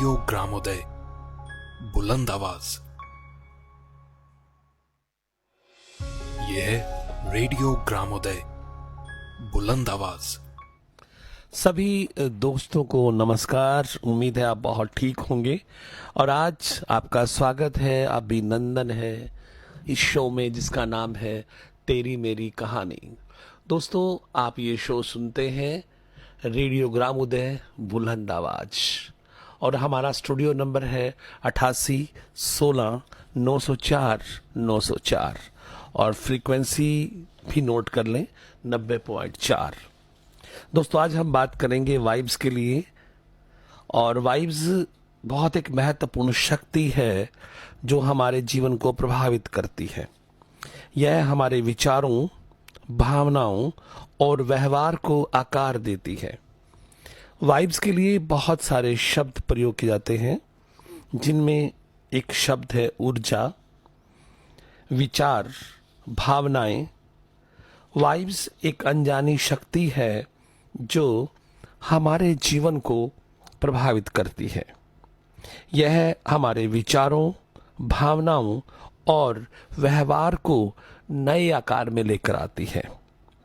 Radio ग्रामोदय, बुलंद आवाज। यह है रेडियो ग्रामोदय, बुलंद आवाज। सभी दोस्तों को नमस्कार। उम्मीद है आप बहुत ठीक होंगे और आज आपका स्वागत है, अभिनंदन है इस शो में जिसका नाम है तेरी मेरी कहानी। दोस्तों, आप ये शो सुनते हैं रेडियो ग्रामोदय, बुलंद आवाज, और हमारा स्टूडियो नंबर है 88 16 904 और फ्रीक्वेंसी भी नोट कर लें 90.4। दोस्तों, आज हम बात करेंगे वाइब्स के लिए। और वाइब्स बहुत एक महत्वपूर्ण शक्ति है जो हमारे जीवन को प्रभावित करती है। यह हमारे विचारों, भावनाओं और व्यवहार को आकार देती है। वाइब्स के लिए बहुत सारे शब्द प्रयोग किए जाते हैं, जिनमें एक शब्द है ऊर्जा, विचार, भावनाएं। वाइब्स एक अनजानी शक्ति है जो हमारे जीवन को प्रभावित करती है। यह हमारे विचारों, भावनाओं और व्यवहार को नए आकार में लेकर आती है।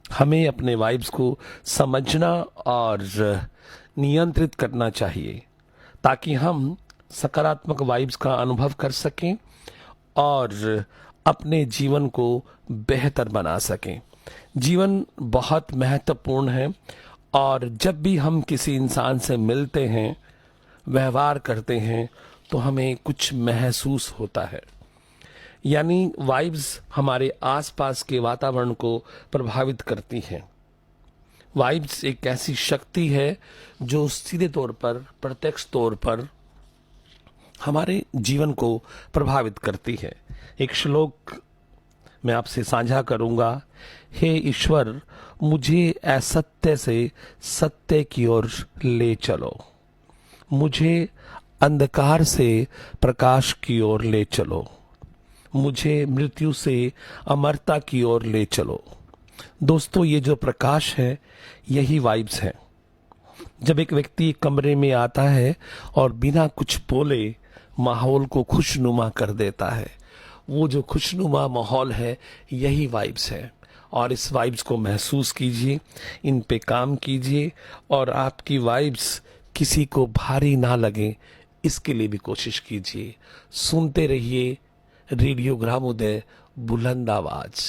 हमें अपने वाइब्स को समझना और नियंत्रित करना चाहिए ताकि हम सकारात्मक वाइब्स का अनुभव कर सकें और अपने जीवन को बेहतर बना सकें। जीवन बहुत महत्वपूर्ण है और जब भी हम किसी इंसान से मिलते हैं, व्यवहार करते हैं, तो हमें कुछ महसूस होता है। यानी वाइब्स हमारे आसपास के वातावरण को प्रभावित करती हैं। वाइब्स एक ऐसी शक्ति है जो सीधे तौर पर, प्रत्यक्ष तौर पर हमारे जीवन को प्रभावित करती है। एक श्लोक मैं आपसे साझा करूंगा। हे ईश्वर, मुझे असत्य से सत्य की ओर ले चलो, मुझे अंधकार से प्रकाश की ओर ले चलो, मुझे मृत्यु से अमरता की ओर ले चलो। दोस्तों, ये जो प्रकाश है यही वाइब्स है। जब एक व्यक्ति कमरे में आता है और बिना कुछ बोले माहौल को खुशनुमा कर देता है, वो जो खुशनुमा माहौल है यही वाइब्स है। और इस वाइब्स को महसूस कीजिए, इन पे काम कीजिए और आपकी वाइब्स किसी को भारी ना लगे, इसके लिए भी कोशिश कीजिए। सुनते रहिए रेडियो ग्रामोदय, बुलंद आवाज।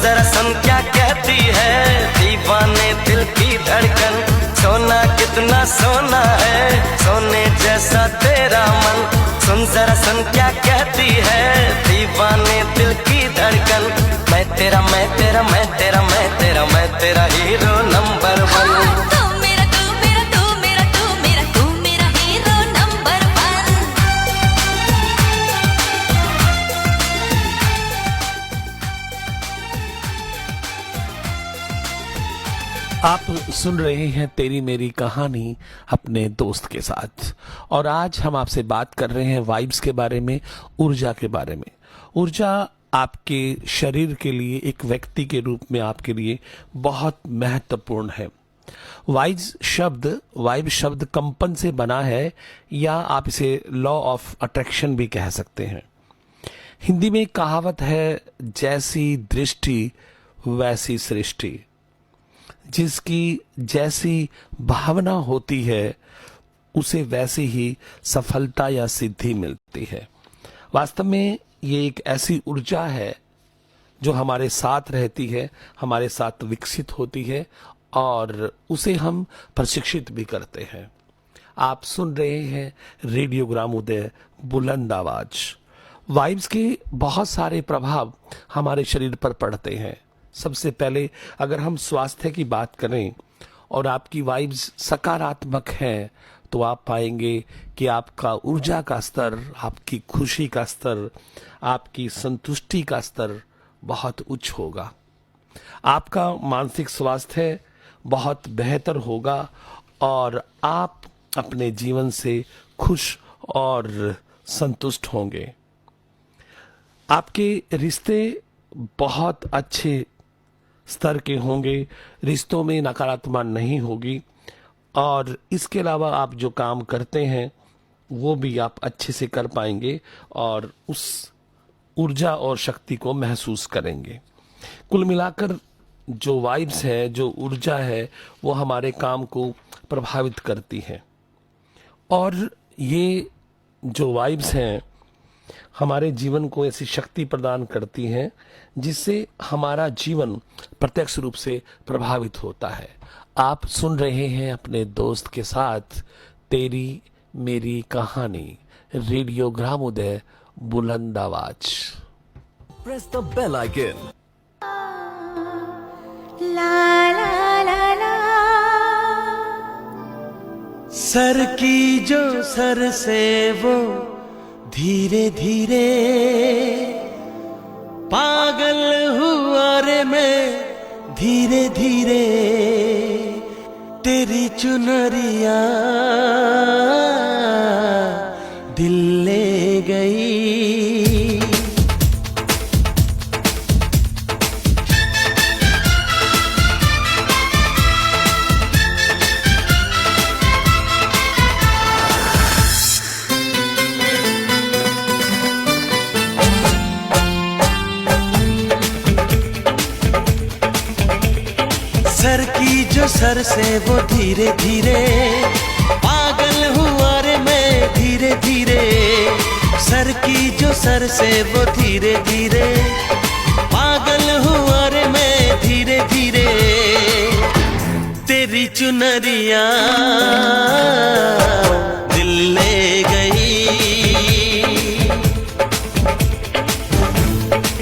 जरा सुन क्या कहती है दीवाने दिल की धड़कन, सोना कितना सोना है, सोने जैसा तेरा मन। सुन जरा सुन क्या कहती है दीवाने दिल की धड़कन, मैं तेरा मैं तेरा मैं तेरा मैं तेरा मैं तेरा हीरो नंबर वन। आप सुन रहे हैं तेरी मेरी कहानी अपने दोस्त के साथ, और आज हम आपसे बात कर रहे हैं वाइब्स के बारे में, ऊर्जा के बारे में। ऊर्जा आपके शरीर के लिए, एक व्यक्ति के रूप में आपके लिए बहुत महत्वपूर्ण है। वाइब शब्द कंपन से बना है, या आप इसे लॉ ऑफ अट्रैक्शन भी कह सकते हैं। हिंदी में कहावत है, जैसी दृष्टि वैसी सृष्टि। जिसकी जैसी भावना होती है उसे वैसी ही सफलता या सिद्धि मिलती है। वास्तव में ये एक ऐसी ऊर्जा है जो हमारे साथ रहती है, हमारे साथ विकसित होती है, और उसे हम प्रशिक्षित भी करते हैं। आप सुन रहे हैं रेडियो ग्रामोदय बुलंद आवाज। वाइब्स के बहुत सारे प्रभाव हमारे शरीर पर पड़ते हैं। सबसे पहले अगर हम स्वास्थ्य की बात करें और आपकी वाइब्स सकारात्मक हैं, तो आप पाएंगे कि आपका ऊर्जा का स्तर, आपकी खुशी का स्तर, आपकी संतुष्टि का स्तर बहुत उच्च होगा। आपका मानसिक स्वास्थ्य बहुत बेहतर होगा और आप अपने जीवन से खुश और संतुष्ट होंगे। आपके रिश्ते बहुत अच्छे स्तर के होंगे, रिश्तों में नकारात्मक नहीं होगी, और इसके अलावा आप जो काम करते हैं वो भी आप अच्छे से कर पाएंगे और उस ऊर्जा और शक्ति को महसूस करेंगे। कुल मिलाकर जो वाइब्स है, जो ऊर्जा है, वो हमारे काम को प्रभावित करती है, और ये जो वाइब्स हैं हमारे जीवन को ऐसी शक्ति प्रदान करती हैं जिससे हमारा जीवन प्रत्यक्ष रूप से प्रभावित होता है। आप सुन रहे हैं अपने दोस्त के साथ तेरी मेरी कहानी, रेडियो ग्रामोदय बुलंद आवाज। Press the bell icon. Sir की जो सर से वो धीरे धीरे पागल हुआ रे मैं धीरे धीरे, तेरी चुनरिया दिल ले गई। सर की जो सर से वो धीरे धीरे पागल हुआ रे मैं धीरे धीरे, सर की जो सर से वो धीरे धीरे पागल हुआ रे मैं धीरे धीरे, तेरी चुनरिया दिल ले गई,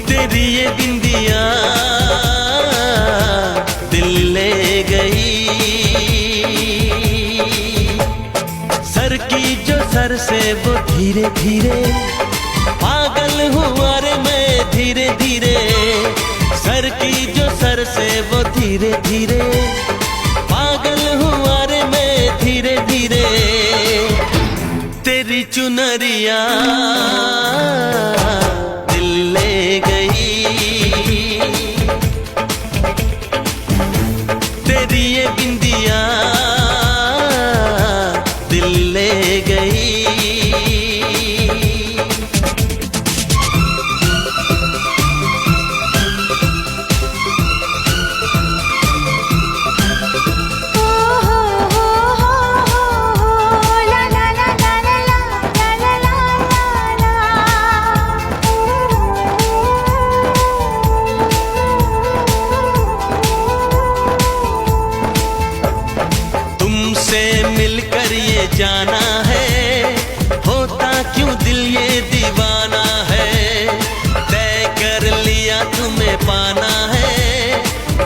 तेरी ये बिंदिया ले गई। सर की जो सर से वो धीरे धीरे पागल हुआ रे मैं धीरे धीरे, सर की जो सर से वो धीरे धीरे पागल हुआ रे मैं धीरे धीरे, तेरी चुनरिया दिल ले गई, तेरी ये बिंदिया दिल ले गई। जाना है, होता क्यों दिल ये दीवाना है। तय कर लिया तुम्हें पाना है,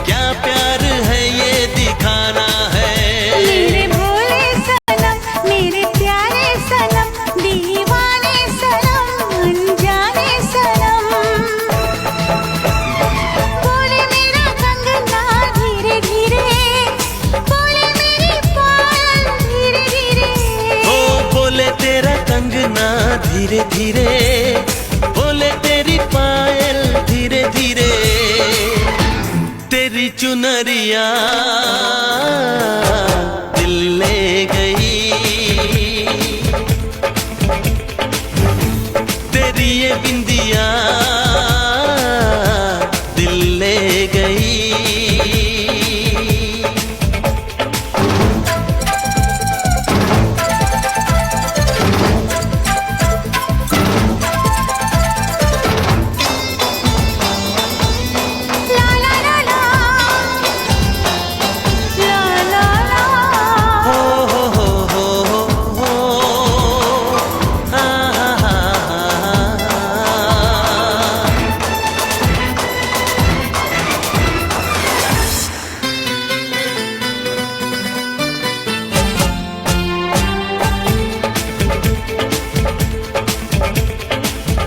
क्या प्यार है ये दिखाना है। मेरे भोले सनम, मेरे प्यारे सनम, दीवाने सनम, अनजाने सनम। बोले मेरा कंगना धीरे धीरे, बोले मेरी पायल धीरे धीरे। ओ बोले तेरा कंगना धीरे धीरे, बोले तेरी पायल धीरे धीरे। तेरी चुनरिया दिल ले गई, तेरी ये बिंदिया दिल ले गई। ला ला ला ला, ला ला ला। हो आ,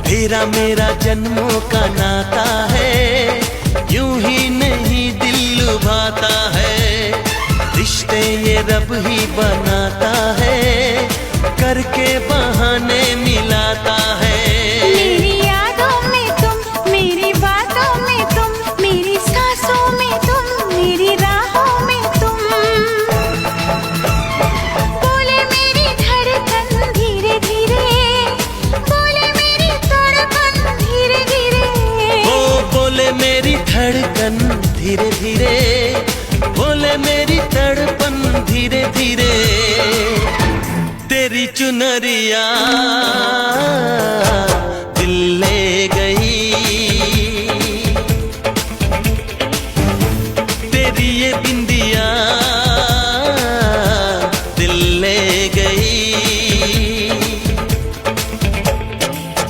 तेरा मेरा जन्मों का नाता है, यूं ही नहीं दिल लुभाता है। रिश्ते ये रब ही बनाता है, करके बहाने मिलाता है। मेरी यादों में तुम, मेरी बातों में तुम, मेरी सांसों में तुम, मेरी राहों में तुम। बोले मेरी धड़कन धीरे धीरे, बोले मेरी तड़पन धीरे धीरे। ओ बोले मेरी धड़कन धीरे धीरे, बोले मेरी तड़पन धीरे धीरे। तेरी चुनरिया दिल ले गई, तेरी ये बिंदिया दिल ले गई।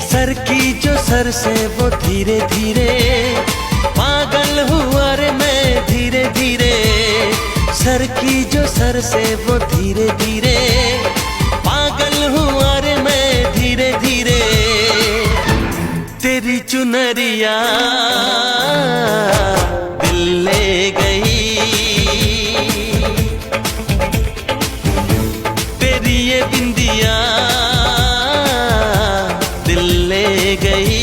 सर की जो सर से वो धीरे धीरे, पागल हुआ रे मैं धीरे धीरे। सर की जो सर से वो धीरे धीरे, पागल हुआ रे मैं धीरे धीरे। तेरी चुनरिया दिल ले गई, तेरी ये बिंदिया दिल ले गई।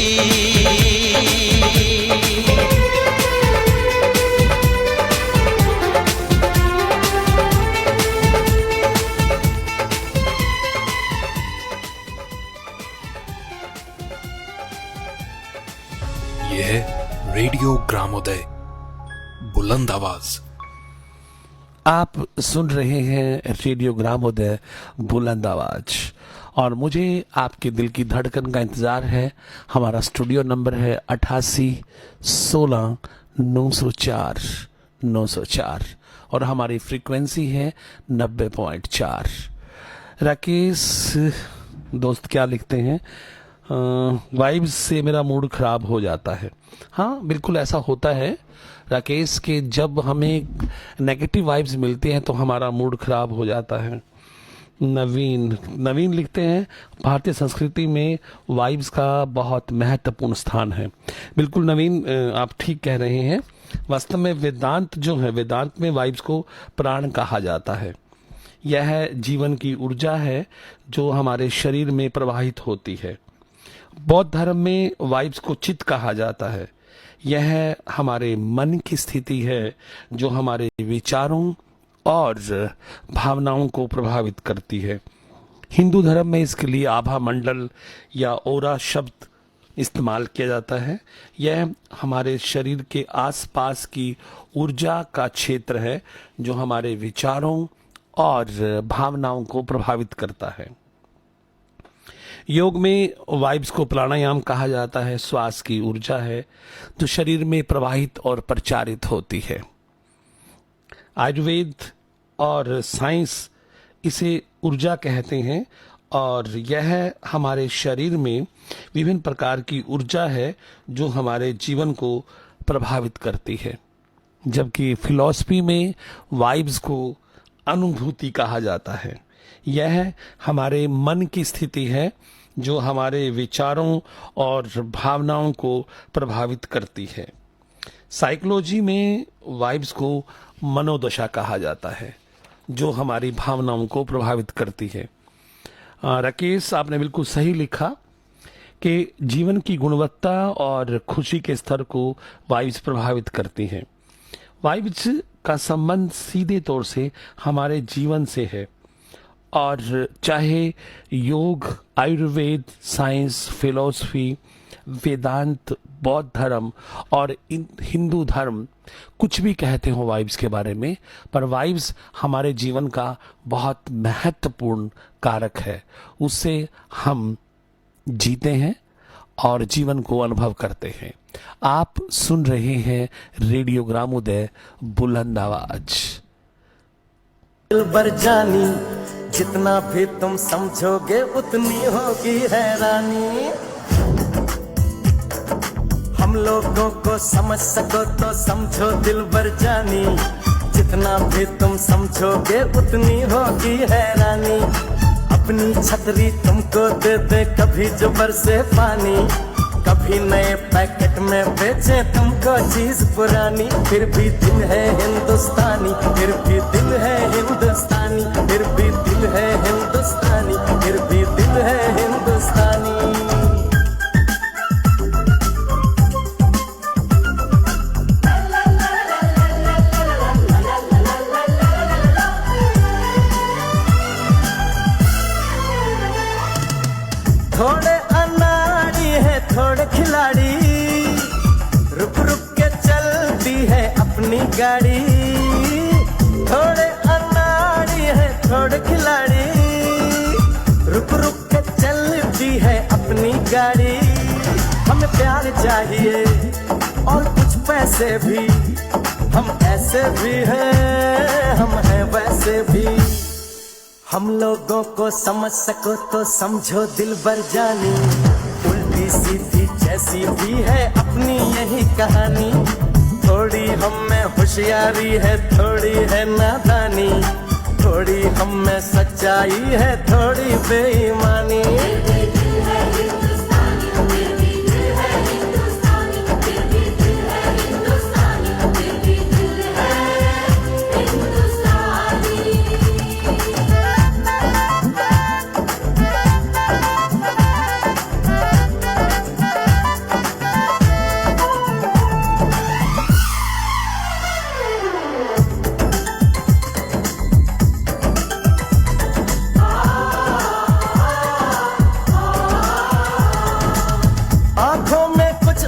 ये है रेडियो ग्रामोदय, बुलंद आवाज। आप सुन रहे हैं रेडियो ग्रामोदय, बुलंद आवाज, और मुझे आपके दिल की धड़कन का इंतजार है। हमारा स्टूडियो नंबर है 8816 और हमारी फ्रीक्वेंसी है 90.4। राकेश दोस्त क्या लिखते हैं, वाइब्स से मेरा मूड खराब हो जाता है। हाँ, बिल्कुल ऐसा होता है राकेश के, जब हमें नेगेटिव वाइब्स मिलते हैं तो हमारा मूड खराब हो जाता है। नवीन लिखते हैं, भारतीय संस्कृति में वाइब्स का बहुत महत्वपूर्ण स्थान है। बिल्कुल नवीन, आप ठीक कह रहे हैं। वास्तव में वेदांत जो है, वेदांत में वाइब्स को प्राण कहा जाता है। यह जीवन की ऊर्जा है जो हमारे शरीर में प्रवाहित होती है। बौद्ध धर्म में वाइब्स को चित्त कहा जाता है। यह हमारे मन की स्थिति है जो हमारे विचारों और भावनाओं को प्रभावित करती है। हिंदू धर्म में इसके लिए आभा मंडल या ओरा शब्द इस्तेमाल किया जाता है। यह हमारे शरीर के आसपास की ऊर्जा का क्षेत्र है जो हमारे विचारों और भावनाओं को प्रभावित करता है। योग में वाइब्स को प्राणायाम कहा जाता है। श्वास की ऊर्जा है जो शरीर में प्रवाहित और प्रचारित होती है। आयुर्वेद और साइंस इसे ऊर्जा कहते हैं और यह हमारे शरीर में विभिन्न प्रकार की ऊर्जा है जो हमारे जीवन को प्रभावित करती है। जबकि फिलॉसफी में वाइब्स को अनुभूति कहा जाता है। यह हमारे मन की स्थिति है जो हमारे विचारों और भावनाओं को प्रभावित करती है। साइकोलॉजी में वाइब्स को मनोदशा कहा जाता है जो हमारी भावनाओं को प्रभावित करती है। राकेश, आपने बिल्कुल सही लिखा कि जीवन की गुणवत्ता और खुशी के स्तर को वाइब्स प्रभावित करती हैं। वाइब्स का संबंध सीधे तौर से हमारे जीवन से है और चाहे योग, आयुर्वेद, साइंस, फिलॉसफी, वेदांत, बौद्ध धर्म और हिंदू धर्म कुछ भी कहते हो वाइब्स के बारे में, पर वाइब्स हमारे जीवन का बहुत महत्वपूर्ण कारक है। उससे हम जीते हैं और जीवन को अनुभव करते हैं। आप सुन रहे हैं रेडियो ग्रामोदय, बुलंद आवाज। दिल भर जानी, जितना भी तुम समझोगे उतनी होगी हैरानी। हम लोगों को समझ सको तो समझो दिल भर जानी, जितना भी तुम समझोगे उतनी होगी हैरानी। अपनी छतरी तुमको दे दे कभी जो बरसे पानी, कभी नए पैकेट में बेचे तुमको चीज पुरानी। फिर भी दिल है हिंदुस्तानी, फिर भी दिल है हिंदुस्तानी, फिर भी दिल है हिंदुस्तानी, फिर भी दिल है हिंदुस्तानी। थोड़े अनाड़ी है थोड़े खिलाड़ी, रुक रुक के चलती है अपनी गाड़ी। थोड़े अनाड़ी है थोड़े खिलाड़ी, रुक रुक के चलती है अपनी गाड़ी। हमें प्यार चाहिए और कुछ पैसे भी, हम ऐसे भी हैं, हम हैं वैसे भी। हम लोगों को समझ सको तो समझो दिल भर जानी, उल्टी सीधी जैसी भी है अपनी यही कहानी। थोड़ी हम में होशियारी है, थोड़ी है नादानी, थोड़ी हम में सच्चाई है, थोड़ी बेईमानी।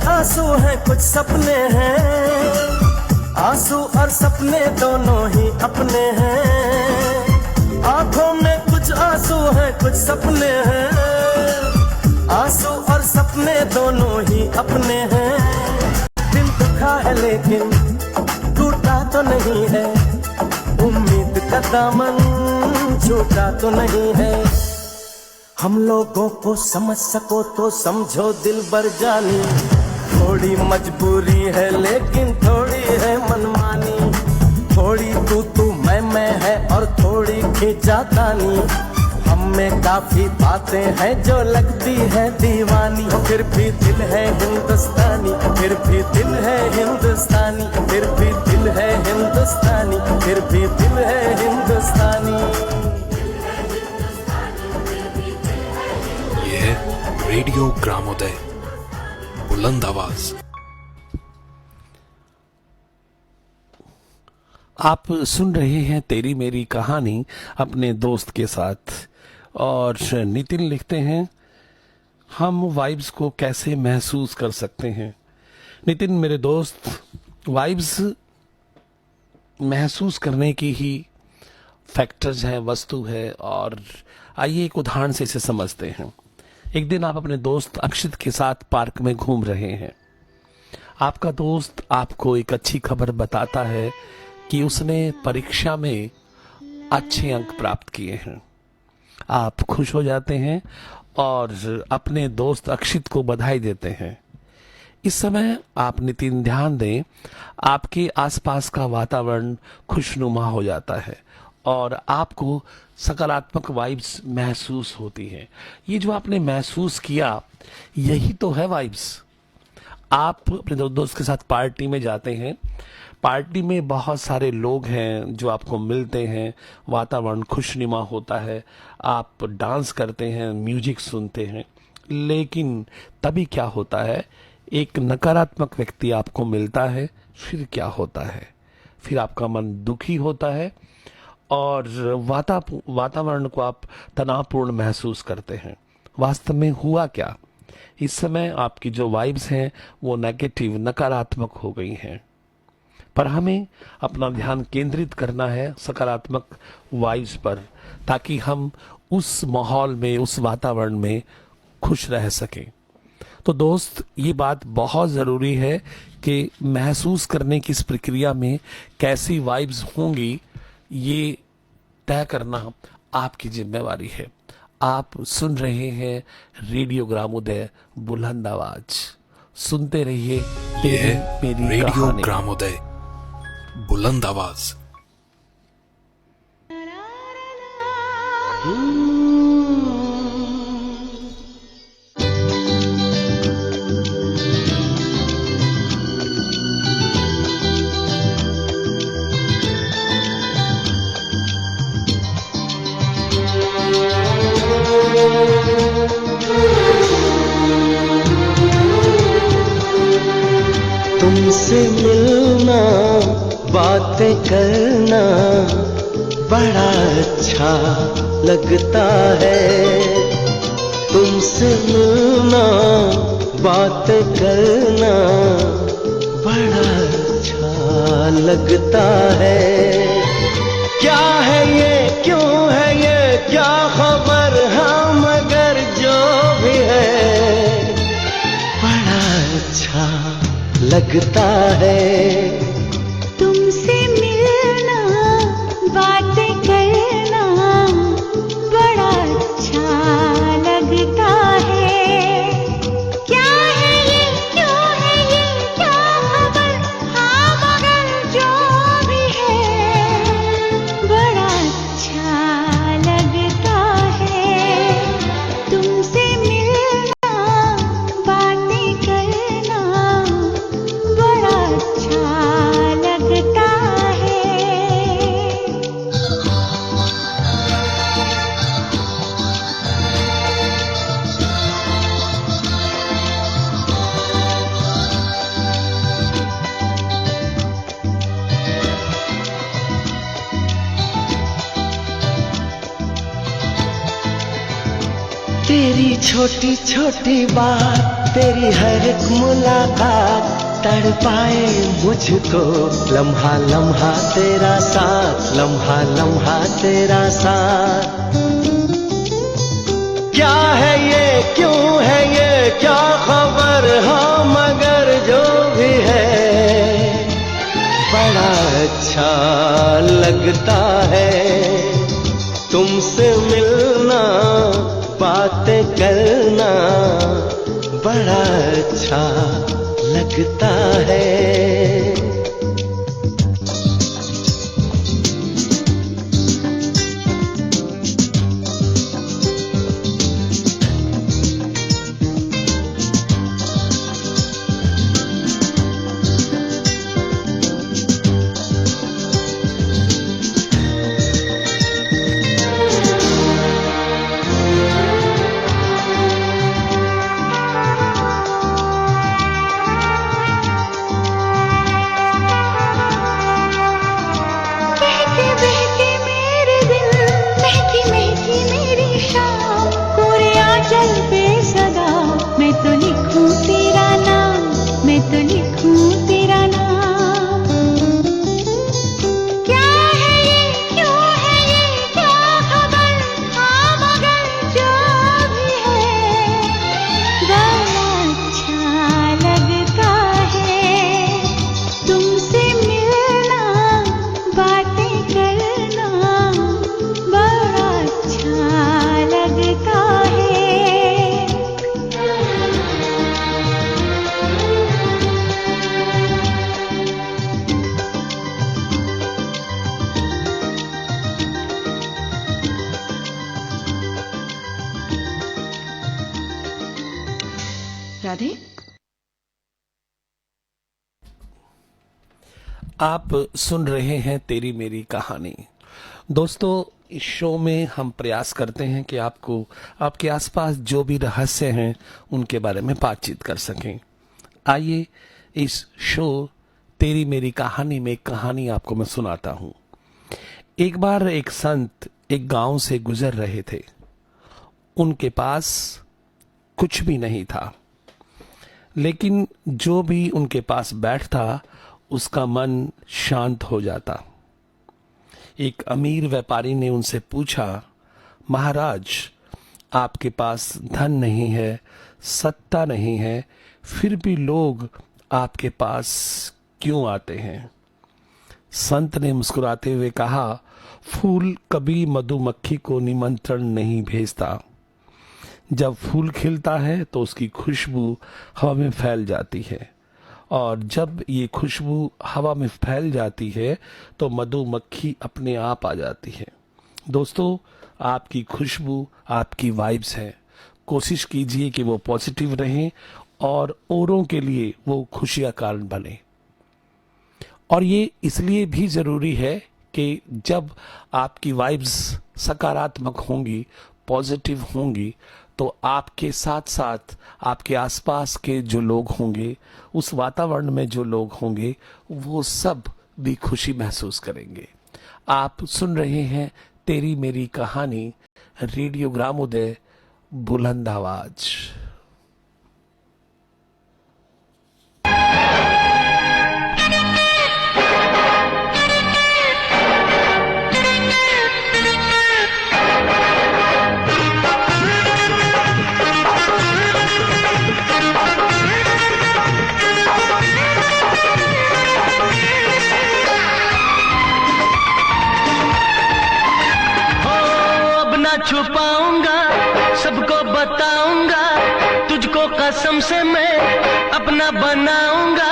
आंसू हैं कुछ सपने हैं, आंसू और सपने दोनों ही अपने हैं। आंखों में कुछ आंसू हैं कुछ सपने हैं, आंसू और सपने दोनों ही अपने हैं। दिल दुखा है लेकिन टूटा तो नहीं है, उम्मीद का दामन छूटा तो नहीं है। हम लोगों को समझ सको तो समझो दिल भर जानी, थोड़ी मजबूरी है लेकिन थोड़ी है मनमानी। थोड़ी तू मैं है और थोड़ी खींचातानी। हम में काफी बातें हैं जो लगती है दीवानी। फिर भी दिल है हिंदुस्तानी, फिर भी दिल है हिंदुस्तानी, फिर भी दिल है हिंदुस्तानी, फिर भी दिल है हिंदुस्तानी। ये रेडियो ग्रामोदय, बुलंद आवाज। आप सुन रहे हैं तेरी मेरी कहानी अपने दोस्त के साथ। और नितिन लिखते हैं, हम वाइब्स को कैसे महसूस कर सकते हैं। नितिन मेरे दोस्त, वाइब्स महसूस करने की ही फैक्टर्स हैं, वस्तु है। और आइए एक उदाहरण से इसे समझते हैं। एक दिन आप अपने दोस्त अक्षित के साथ पार्क में घूम रहे हैं। आपका दोस्त आपको एक अच्छी खबर बताता है कि उसने परीक्षा में अच्छे अंक प्राप्त किए हैं। आप खुश हो जाते हैं और अपने दोस्त अक्षित को बधाई देते हैं। इस समय आप नितिन ध्यान दें, आपके आसपास का वातावरण खुशनुमा हो जाता है और आपको सकारात्मक वाइब्स महसूस होती हैं। ये जो आपने महसूस किया, यही तो है वाइब्स। आप अपने दोस्त के साथ पार्टी में जाते हैं, पार्टी में बहुत सारे लोग हैं जो आपको मिलते हैं, वातावरण खुशनुमा होता है, आप डांस करते हैं, म्यूजिक सुनते हैं, लेकिन तभी क्या होता है, एक नकारात्मक व्यक्ति आपको मिलता है। फिर क्या होता है, फिर आपका मन दुखी होता है और वातावरण को आप तनावपूर्ण महसूस करते हैं। वास्तव में हुआ क्या, इस समय आपकी जो वाइब्स हैं वो नेगेटिव, नकारात्मक हो गई हैं। पर हमें अपना ध्यान केंद्रित करना है सकारात्मक वाइब्स पर, ताकि हम उस माहौल में, उस वातावरण में खुश रह सकें। तो दोस्त, ये बात बहुत ज़रूरी है कि महसूस करने की इस प्रक्रिया में कैसी वाइब्स होंगी, ये तय करना आपकी जिम्मेवारी है। आप सुन रहे हैं रेडियो ग्रामोदय, बुलंद आवाज। सुनते रहिए ये तेरी है मेरी रेडियो कहानी। ग्रामोदय, बुलंद आवाज। तुमसे मिलना, बातें करना बड़ा अच्छा लगता है। तुमसे मिलना, बातें करना बड़ा अच्छा लगता है। क्या है ये, क्यों है ये, क्या खबर, हाँ मगर जो भी है बड़ा अच्छा लगता है। तुमसे मिलना, बातें करना बड़ा अच्छा लगता है। क्या है ये, क्यों है ये, क्या खबर, हाँ मगर जो भी है बड़ा अच्छा लगता है। तुमसे मिलना, बातें करना बड़ा अच्छा लगता है। तेरी छोटी छोटी बात, तेरी हर एक मुलाकात तड़पाए मुझको। लम्हा लम्हा तेरा साथ, लम्हा लम्हा तेरा साथ। क्या है ये, क्यों है ये, क्या खबर, हाँ मगर जो भी है बड़ा अच्छा लगता है। तुमसे मिलना, बातें करना बड़ा अच्छा लगता है। बहके बहके मेरे दिल, महकी महकी मेरी शाम, कोरे आंचल पे सदा मैं तो लिखूं तेरा नाम, मैं तो लिखूं तेरा नाम। क्या है ये, क्यों है ये, क्या खबर, हाँ मगर जो भी है बड़ा अच्छा लगता है। तुमसे मिलना, बातें करना राधे। आप सुन रहे हैं तेरी मेरी कहानी। दोस्तों, इस शो में हम प्रयास करते हैं कि आपको आपके आसपास जो भी रहस्य हैं उनके बारे में बातचीत कर सकें। आइए इस शो तेरी मेरी कहानी में एक कहानी आपको मैं सुनाता हूं। एक बार एक संत एक गांव से गुजर रहे थे। उनके पास कुछ भी नहीं था, लेकिन जो भी उनके पास बैठता उसका मन शांत हो जाता। एक अमीर व्यापारी ने उनसे पूछा, महाराज, आपके पास धन नहीं है, सत्ता नहीं है, फिर भी लोग आपके पास क्यों आते हैं? संत ने मुस्कुराते हुए कहा, फूल कभी मधुमक्खी को निमंत्रण नहीं भेजता। जब फूल खिलता है तो उसकी खुशबू हवा में फैल जाती है, और जब ये खुशबू हवा में फैल जाती है तो मधुमक्खी अपने आप आ जाती है। दोस्तों, आपकी खुशबू आपकी वाइब्स है। कोशिश कीजिए कि वो पॉजिटिव रहें और औरों के लिए वो खुशी का कारण बने। और ये इसलिए भी ज़रूरी है कि जब आपकी वाइब्स सकारात्मक होंगी, पॉजिटिव होंगी, तो आपके साथ साथ आपके आसपास के जो लोग होंगे, उस वातावरण में जो लोग होंगे, वो सब भी खुशी महसूस करेंगे। आप सुन रहे हैं तेरी मेरी कहानी, रेडियो ग्रामोदय, बुलंद आवाज। छुपाऊंगा, सबको बताऊंगा, तुझको कसम से मैं अपना बनाऊंगा।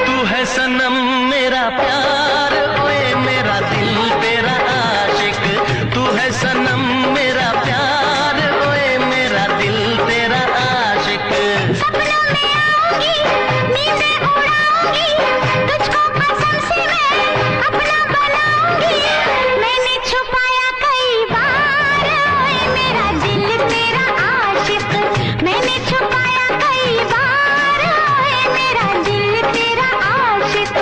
तू है सनम मेरा प्यार, ओए मेरा दिल तेरा आशिक। तू है सनम मेरा प्यार, ओए मेरा दिल तेरा आशिक। सपनों में आऊंगी, नींदें उड़ाऊंगी, तुझको कसम से मैं अपना बनाऊंगी। मैंने छुपाया कई बार, ओए मेरा दिल तेरा आशिक। मैंने छुपाया कई बार, ओए मेरा दिल तेरा आशिक।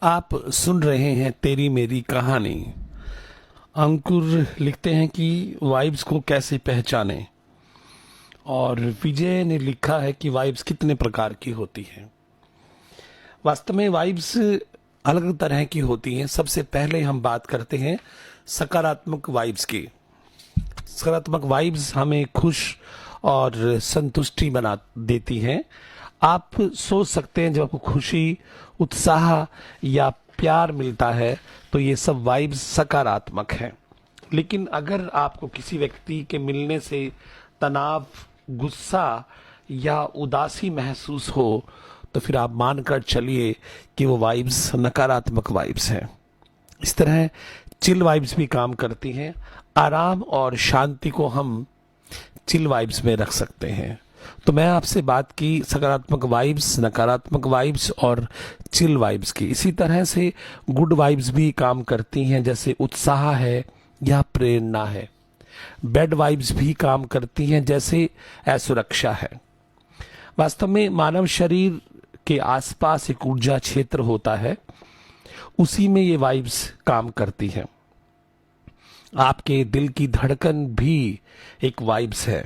आप सुन रहे हैं तेरी मेरी कहानी। अंकुर लिखते हैं कि वाइब्स को कैसे पहचानें, और विजय ने लिखा है कि वाइब्स कितने प्रकार की होती हैं। वास्तव में वाइब्स अलग तरह की होती हैं। सबसे पहले हम बात करते हैं सकारात्मक वाइब्स की। सकारात्मक वाइब्स हमें खुश और संतुष्टि बना देती हैं। आप सोच सकते हैं जब आपको खुशी, उत्साह या प्यार मिलता है तो ये सब वाइब्स सकारात्मक हैं। लेकिन अगर आपको किसी व्यक्ति के मिलने से तनाव, गुस्सा या उदासी महसूस हो तो फिर आप मानकर चलिए कि वो वाइब्स नकारात्मक वाइब्स हैं। इस तरह चिल वाइब्स भी काम करती हैं। आराम और शांति को हम चिल वाइब्स में रख सकते हैं। तो मैं आपसे बात की सकारात्मक वाइब्स, नकारात्मक वाइब्स और चिल वाइब्स की। इसी तरह से गुड वाइब्स भी काम करती हैं, जैसे उत्साह है या प्रेरणा है। बैड वाइब्स भी काम करती हैं, जैसे असुरक्षा है। वास्तव में मानव शरीर के आसपास एक ऊर्जा क्षेत्र होता है, उसी में ये वाइब्स काम करती हैं। आपके दिल की धड़कन भी एक वाइब्स है।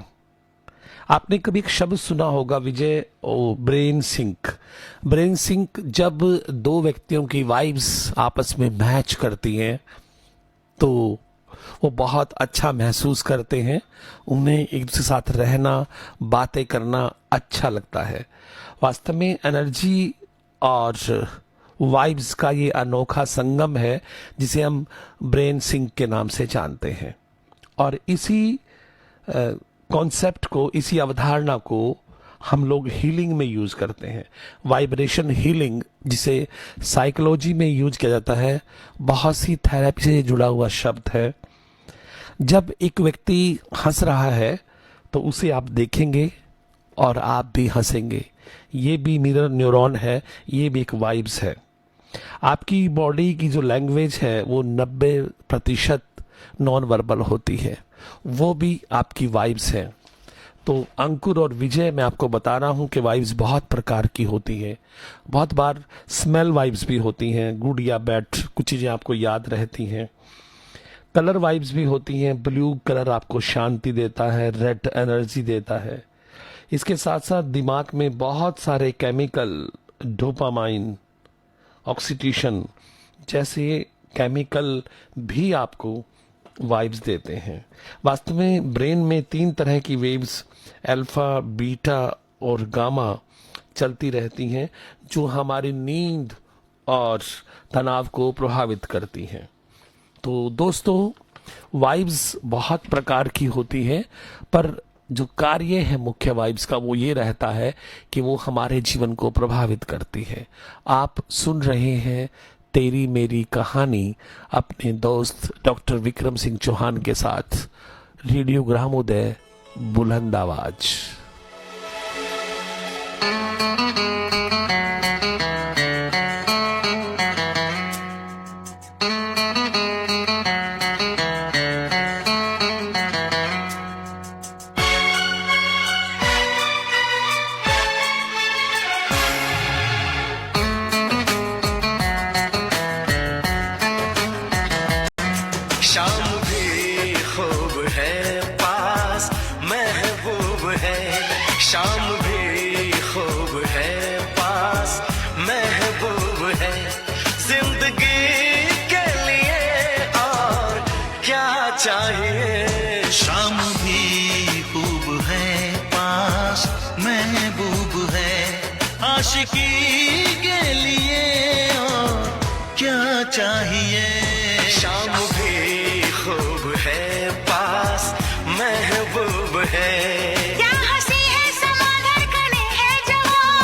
आपने कभी एक शब्द सुना होगा विजय, ब्रेन सिंक। ब्रेन सिंक जब दो व्यक्तियों की वाइब्स आपस में मैच करती हैं तो वो बहुत अच्छा महसूस करते हैं। उन्हें एक दूसरे के साथ रहना, बातें करना अच्छा लगता है। वास्तव में एनर्जी और वाइब्स का ये अनोखा संगम है जिसे हम ब्रेन सिंक के नाम से जानते हैं। और इसी कॉन्सेप्ट को, इसी अवधारणा को हम लोग हीलिंग में यूज करते हैं। वाइब्रेशन हीलिंग, जिसे साइकोलॉजी में यूज किया जाता है, बहुत सी थेरेपी से जुड़ा हुआ शब्द है। जब एक व्यक्ति हंस रहा है तो उसे आप देखेंगे और आप भी हंसेंगे। ये भी मिरर न्यूरॉन है, ये भी एक वाइब्स है। आपकी बॉडी की जो लैंग्वेज है वो 90% नॉन वर्बल होती है, वो भी आपकी वाइब्स हैं। तो अंकुर और विजय, मैं आपको बता रहा हूं कि वाइब्स बहुत प्रकार की होती है। बहुत बार स्मेल वाइब्स भी होती हैं, गुड या बैड, कुछ चीज़ें आपको याद रहती हैं। कलर वाइब्स भी होती हैं। ब्लू कलर आपको शांति देता है, रेड एनर्जी देता है। इसके साथ साथ दिमाग में बहुत सारे केमिकल, डोपामाइन, ऑक्सीटोसिन जैसे केमिकल भी आपको वाइब्स देते हैं। वास्तव में ब्रेन में 3 तरह की वेव्स, अल्फा, बीटा और गामा, चलती रहती हैं, जो हमारी नींद और तनाव को प्रभावित करती हैं। तो दोस्तों, वाइब्स बहुत प्रकार की होती है, पर जो कार्य है मुख्य वाइब्स का वो ये रहता है कि वो हमारे जीवन को प्रभावित करती है। आप सुन रहे हैं तेरी मेरी कहानी अपने दोस्त डॉक्टर विक्रम सिंह चौहान के साथ, रेडियो ग्रामोदय, बुलंद आवाज। शाम भी खूब है, पास महबूब है। शाम भी खूब है, पास महबूब है। जिंदगी के लिए और क्या चाहिए। शाम भी खूब है, पास महबूब है। आशिकी के लिए और क्या चाहिए। शाम भी खूब है, पास महबूब है। क्या हंसी है समा, धड़कने है जवां।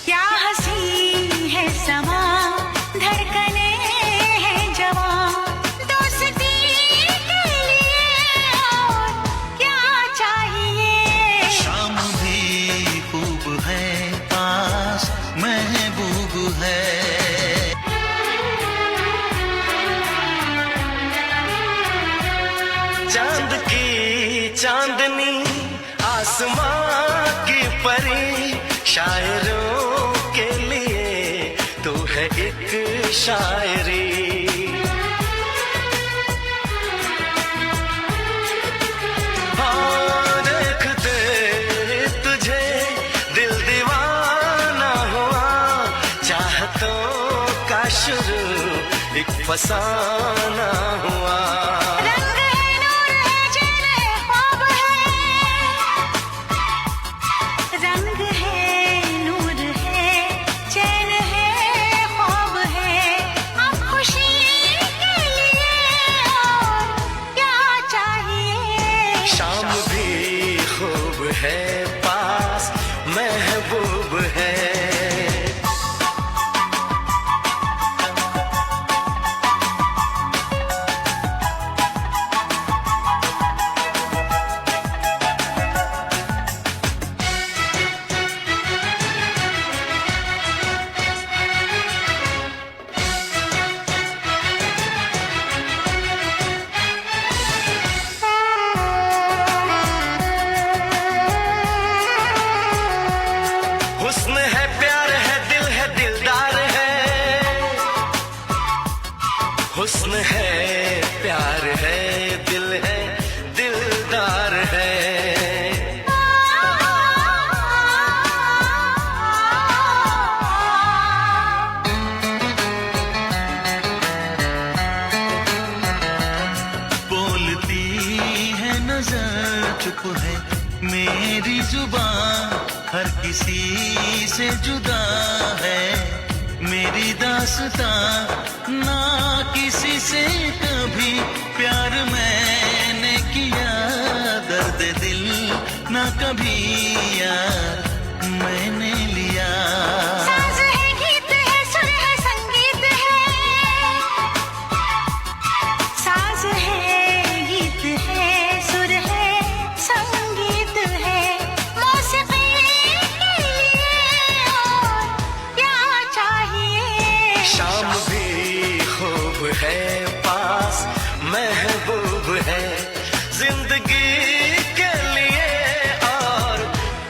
क्या हंसी है समा, धड़कने है जवां। दोस्ती के लिए और क्या चाहिए। शाम भी खूब है, पास महबूब है। चांद की चांदनी, आसमां की परी, शायरों के लिए शायरी। हाँ, देखते तुझे दिल दीवाना हुआ, चाहतों का शुरू एक फसाना हुआ। रंग है नूर है चैन है ख्वाब है, रंग है नूर है चैन है ख्वाब है। अब खुशी के लिए और क्या चाहिए। शाम भी खूब है पास महबूब है। हुस्न है प्यार है दिल है दिलदार है, हुस्न है प्यार है दिल है दिलदार है। बोलती है नजर चुप है मेरी जुबान, हर किसी से जुदा है मेरी दास्तां। ना किसी से कभी प्यार मैंने किया, दर्द दिल ना कभी यार मैंने लिया। साज है गीत है सुर है संगीत है, साज है गीत है सुर है संगीत है। मौसीकी के लिए और क्या चाहिए। शाम भी खूब है पास महबूब है, जिंदगी के लिए और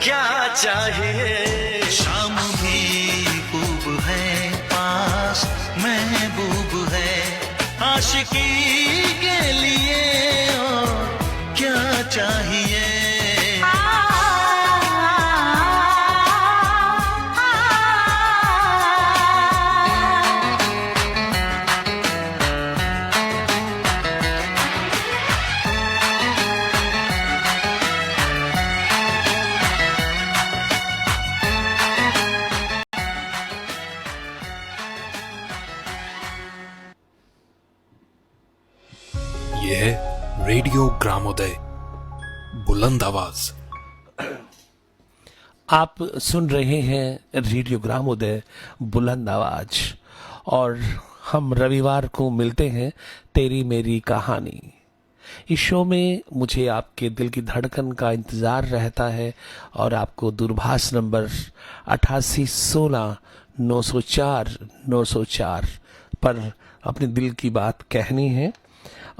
क्या चाहिए। शाम भी खूब है पास महबूब है, आशिकी के लिए और क्या चाहिए। ये है रेडियो ग्रामोदय, बुलंद आवाज। आप सुन रहे हैं रेडियो ग्रामोदय बुलंद आवाज, और हम रविवार को मिलते हैं तेरी मेरी कहानी। इस शो में मुझे आपके दिल की धड़कन का इंतज़ार रहता है, और आपको दूरभाष नंबर 8816 904 904 पर अपने दिल की बात कहनी है,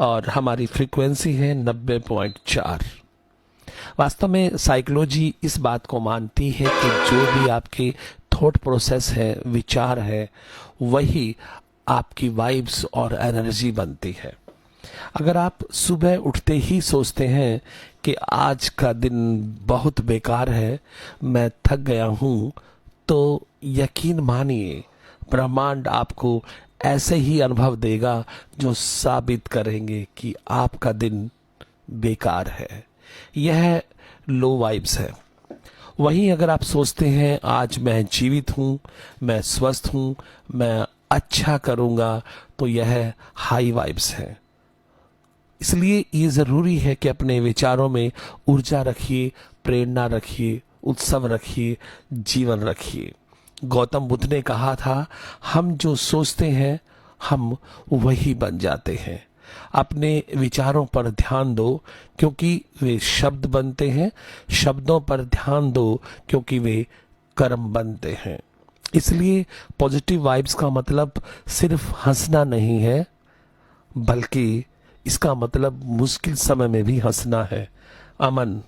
और हमारी फ्रीक्वेंसी है 90.4। वास्तव में साइकोलॉजी इस बात को मानती है कि जो भी आपके थॉट प्रोसेस है, विचार है, वही आपकी वाइब्स और एनर्जी बनती है। अगर आप सुबह उठते ही सोचते हैं कि आज का दिन बहुत बेकार है, मैं थक गया हूँ, तो यकीन मानिए ब्रह्मांड आपको ऐसे ही अनुभव देगा जो साबित करेंगे कि आपका दिन बेकार है। यह लो वाइब्स है। वहीं अगर आप सोचते हैं आज मैं जीवित हूँ, मैं स्वस्थ हूँ, मैं अच्छा करूँगा, तो यह हाई वाइब्स है। इसलिए ये ज़रूरी है कि अपने विचारों में ऊर्जा रखिए, प्रेरणा रखिए, उत्सव रखिए, जीवन रखिए। गौतम बुद्ध ने कहा था, हम जो सोचते हैं हम वही बन जाते हैं। अपने विचारों पर ध्यान दो क्योंकि वे शब्द बनते हैं, शब्दों पर ध्यान दो क्योंकि वे कर्म बनते हैं। इसलिए पॉजिटिव वाइब्स का मतलब सिर्फ हंसना नहीं है, बल्कि इसका मतलब मुश्किल समय में भी हंसना है। अमन,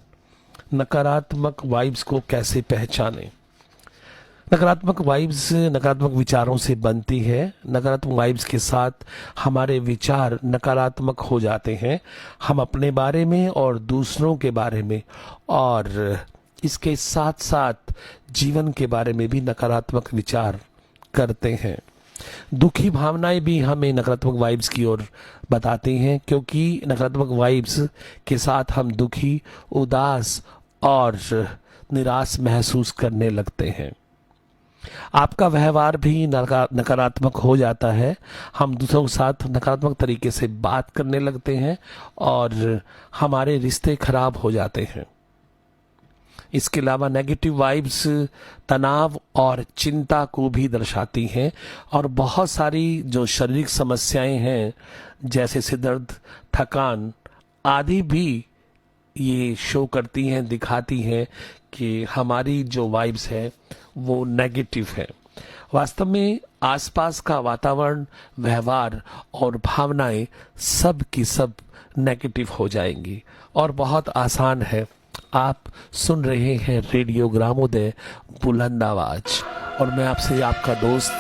नकारात्मक वाइब्स को कैसे पहचानें? नकारात्मक वाइब्स नकारात्मक विचारों से बनती है। नकारात्मक वाइब्स के साथ हमारे विचार नकारात्मक हो जाते हैं। हम अपने बारे में और दूसरों के बारे में और इसके साथ साथ जीवन के बारे में भी नकारात्मक विचार करते हैं। दुखी भावनाएं भी हमें नकारात्मक वाइब्स की ओर बताती हैं, क्योंकि नकारात्मक वाइब्स के साथ हम दुखी, उदास और निराश महसूस करने लगते हैं। आपका व्यवहार भी नकारात्मक हो जाता है। हम दूसरों के साथ नकारात्मक तरीके से बात करने लगते हैं और हमारे रिश्ते खराब हो जाते हैं। इसके अलावा नेगेटिव वाइब्स तनाव और चिंता को भी दर्शाती हैं और बहुत सारी जो शारीरिक समस्याएं हैं जैसे सिर दर्द, थकान आदि भी ये शो करती हैं, दिखाती हैं कि हमारी जो वाइब्स है वो नेगेटिव है। वास्तव में आसपास का वातावरण, व्यवहार और भावनाएं सब की सब नेगेटिव हो जाएंगी। और बहुत आसान है। आप सुन रहे हैं रेडियो ग्रामोदय बुलंद आवाज और मैं आपसे आपका दोस्त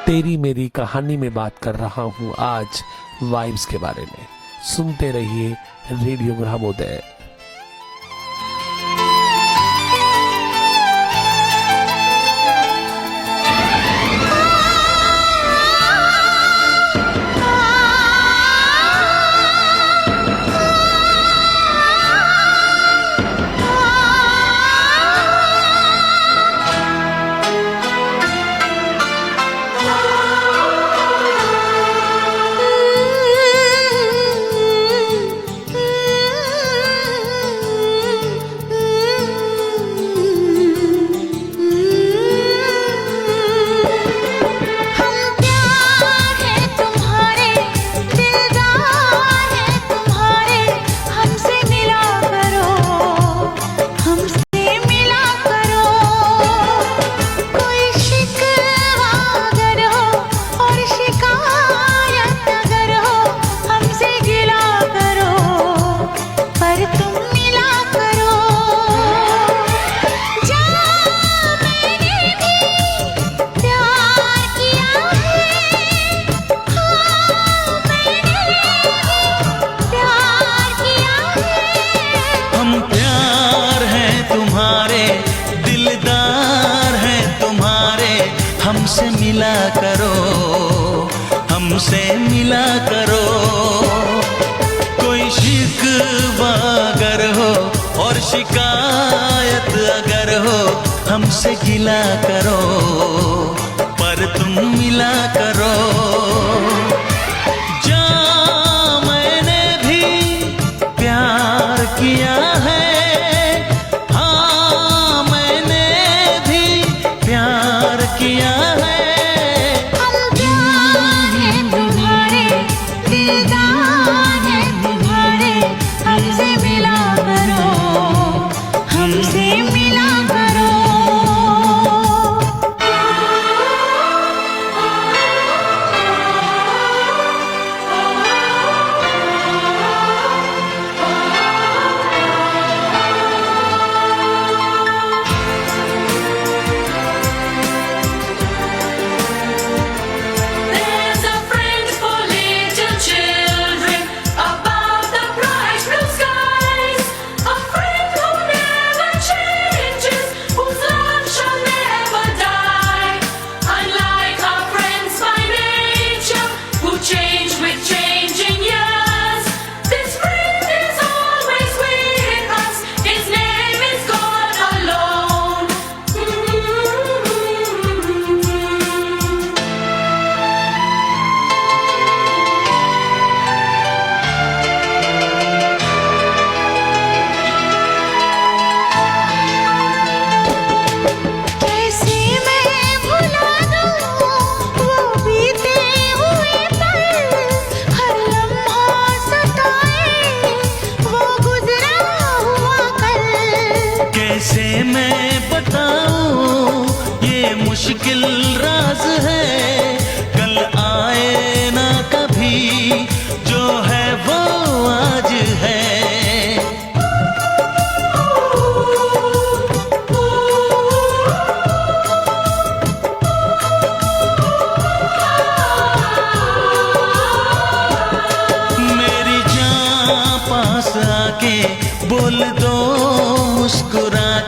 तेरी मेरी कहानी में बात कर रहा हूं आज वाइब्स के बारे में। सुनते रहिए रेडियो ग्रामोदय। हमसे मिला करो, हमसे मिला करो। कोई शिकवा अगर हो और शिकायत अगर हो, हमसे गिला करो, पर तुम मिला करो। जा मैंने भी प्यार किया है, हाँ मैंने भी प्यार किया है। हम प्यार है तुम्हारे, दिलदार है तुम्हारे, हमसे मिला करो, हमसे मिला करो।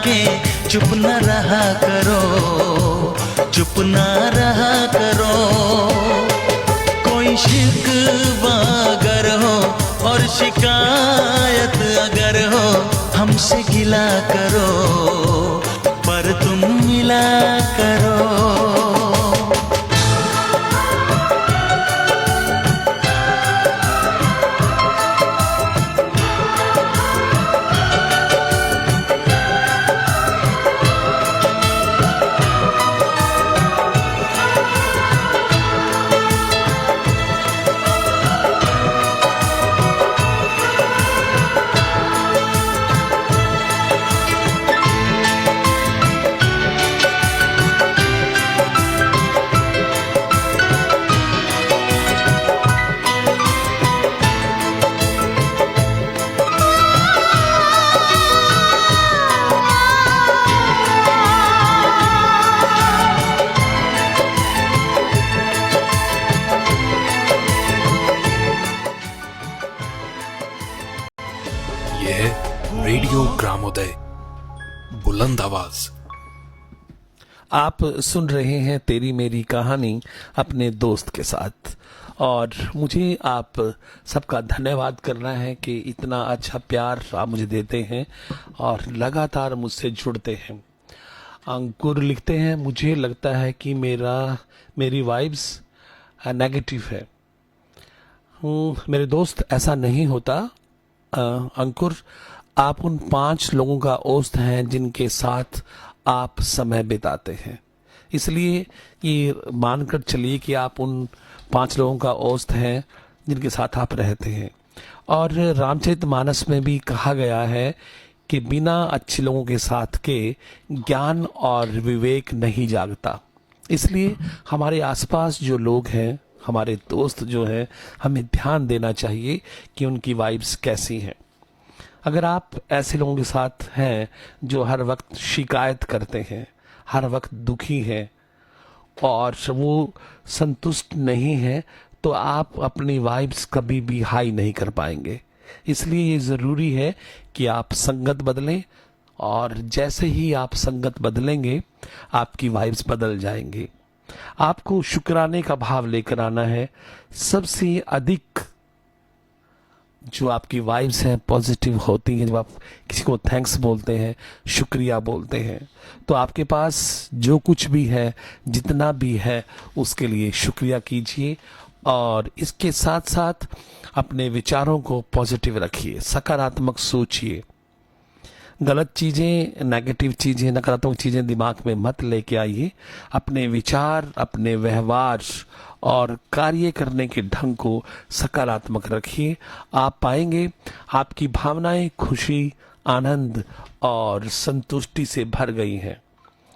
के चुप न रहा करो, चुप न रहा करो। कोई शिकवा अगर हो और शिकायत अगर हो, हमसे गिला करो पर तुम मिला करो। यह रेडियो ग्रामोदय बुलंद आवाज। आप सुन रहे हैं तेरी मेरी कहानी अपने दोस्त के साथ, और मुझे आप सबका धन्यवाद करना है कि इतना अच्छा प्यार आप मुझे देते हैं और लगातार मुझसे जुड़ते हैं। अंकुर लिखते हैं, मुझे लगता है कि मेरी वाइब्स नेगेटिव है। मेरे दोस्त, ऐसा नहीं होता। अंकुर, आप उन 5 लोगों का औस्त हैं जिनके साथ आप समय बिताते हैं, इसलिए ये मानकर चलिए कि आप उन 5 लोगों का औस्त हैं जिनके साथ आप रहते हैं। और रामचरितमानस में भी कहा गया है कि बिना अच्छे लोगों के साथ के ज्ञान और विवेक नहीं जागता। इसलिए हमारे आसपास जो लोग हैं, हमारे दोस्त जो हैं, हमें ध्यान देना चाहिए कि उनकी वाइब्स कैसी हैं। अगर आप ऐसे लोगों के साथ हैं जो हर वक्त शिकायत करते हैं, हर वक्त दुखी हैं और वो संतुष्ट नहीं है, तो आप अपनी वाइब्स कभी भी हाई नहीं कर पाएंगे। इसलिए ये ज़रूरी है कि आप संगत बदलें, और जैसे ही आप संगत बदलेंगे आपकी वाइब्स बदल जाएंगी। आपको शुक्राने का भाव लेकर आना है। सबसे अधिक जो आपकी वाइब्स हैं पॉजिटिव होती हैं जब आप किसी को थैंक्स बोलते हैं, शुक्रिया बोलते हैं, तो आपके पास जो कुछ भी है, जितना भी है, उसके लिए शुक्रिया कीजिए। और इसके साथ साथ अपने विचारों को पॉजिटिव रखिए, सकारात्मक सोचिए। गलत चीज़ें, नेगेटिव चीज़ें, नकारात्मक चीज़ें दिमाग में मत लेके आइए। अपने विचार, अपने व्यवहार और कार्य करने के ढंग को सकारात्मक रखिए। आप पाएंगे आपकी भावनाएं खुशी, आनंद और संतुष्टि से भर गई हैं।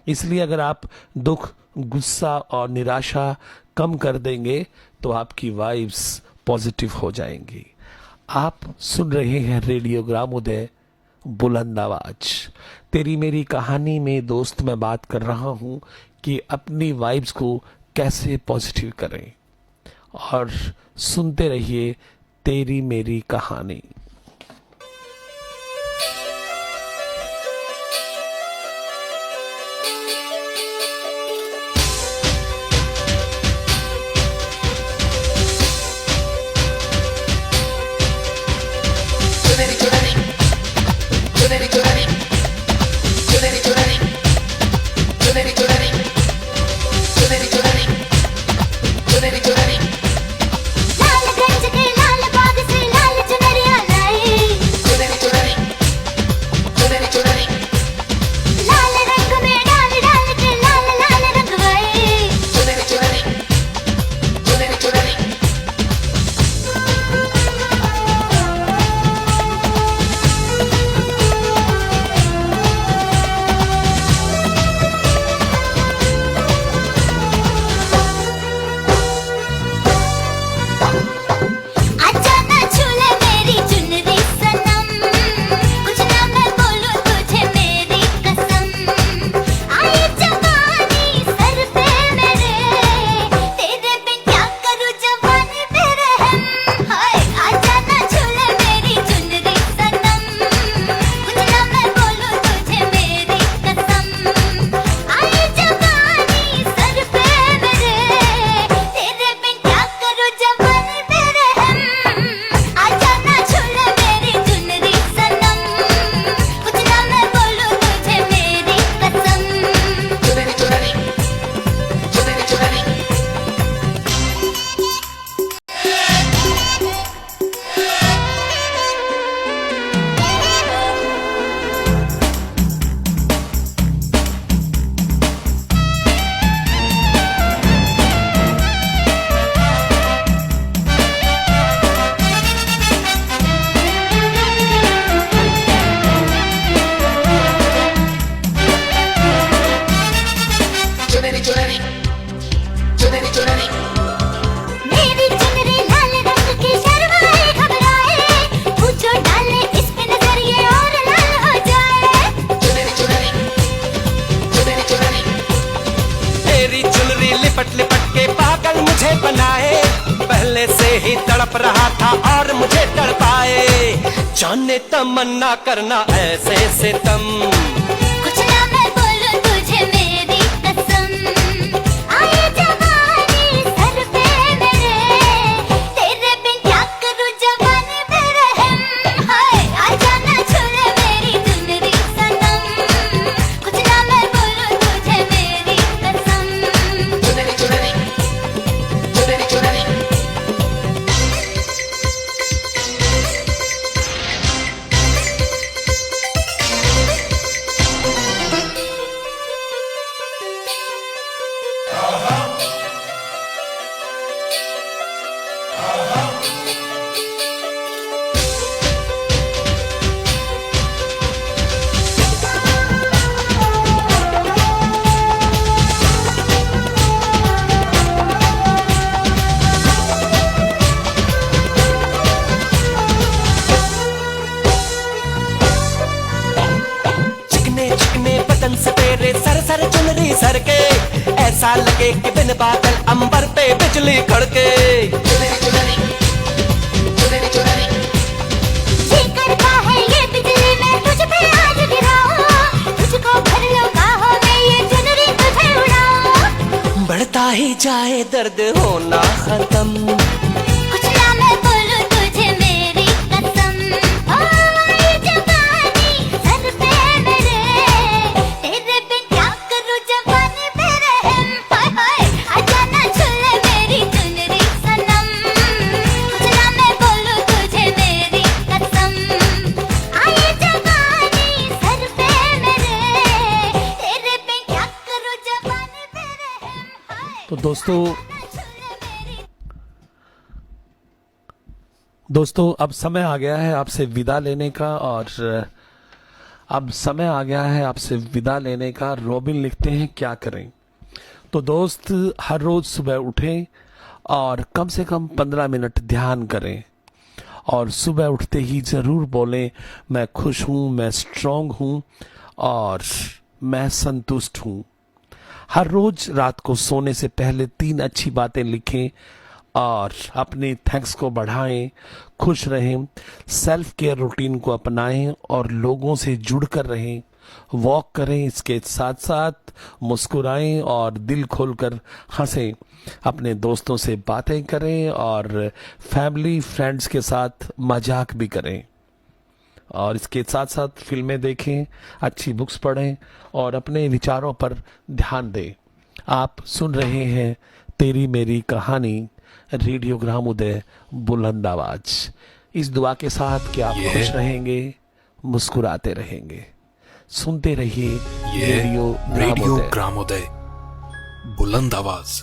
इसलिए अगर आप दुख, गुस्सा और निराशा कम कर देंगे तो आपकी वाइब्स पॉजिटिव हो जाएंगी। आप सुन रहे हैं रेडियो ग्रामोदय बुलंद आवाज। तेरी मेरी कहानी में दोस्त मैं बात कर रहा हूं कि अपनी वाइब्स को कैसे पॉजिटिव करें, और सुनते रहिए तेरी मेरी कहानी। लाल गंज के लाल बाग से लाल चुनरिया रहा था और मुझे तड़पाए, जाने तमन्ना करना ऐसे सितम। कुछ ना मैं बोलूं तुझे मेरी कसम, आए जवानी सर पे मेरे, तेरे बिन क्या करूं जवानी पे रहम। हाय आजा ना छुले मेरी चुनरी सनम, कुछ ना मैं बोलूं तुझे मेरी कसम। चुनरी चुनरी चुनरी चुनरी चिकने चिकने बदन से तेरे सर सर चुनरी सर के, ऐसा लगे कि बिन बादल अंबर पे बिजली कड़के। चुनरी चुनरी चुनरी चुनरी जी करता है ये बिजली मैं तुझ पे आज गिराऊं, तुझको भर लूं बाहों में ये चुनरी तुझे उड़ाऊं। बढ़ता ही जाए दर्द होना खत्म। कुछ ना मैं बोलूं तुझे मेरी कसम, ओ ये जवानी सर पे मेरे, तेरे बिन क्या करूं जवानी पे रहम। हाय हाय आजा ना छुले मेरी चुनरी सनम, कुछ ना मैं बोलूं तुझे मेरी कसम, आए जवानी सर पे मेरे, तेरे बिन क्या करूं जवानी पे रहम। हाय तो दोस्तों अब समय आ गया है आपसे विदा लेने का, और अब समय आ गया है आपसे विदा लेने का। रॉबिन लिखते हैं क्या करें। तो दोस्त हर रोज सुबह उठें और कम से कम 15 मिनट ध्यान करें, और सुबह उठते ही जरूर बोलें मैं खुश हूं, मैं स्ट्रांग हूं और मैं संतुष्ट हूं। हर रोज रात को सोने से पहले 3 अच्छी बातें लिखें और अपने थैंक्स को बढ़ाएं, खुश रहें, सेल्फ केयर रूटीन को अपनाएं और लोगों से जुड़कर रहें, वॉक करें, इसके साथ साथ मुस्कुराएं और दिल खोलकर हंसें, अपने दोस्तों से बातें करें और फैमिली फ्रेंड्स के साथ मजाक भी करें, और इसके साथ साथ फिल्में देखें, अच्छी बुक्स पढ़ें और अपने विचारों पर ध्यान दें। आप सुन रहे हैं तेरी मेरी कहानी, रेडियो ग्रामोदय, बुलंद आवाज। इस दुआ के साथ कि आप ये खुश रहेंगे, मुस्कुराते रहेंगे। सुनते रहिए ये रेडियो रेडियो ग्रामोदय। ग्रामोदय, बुलंद आवाज।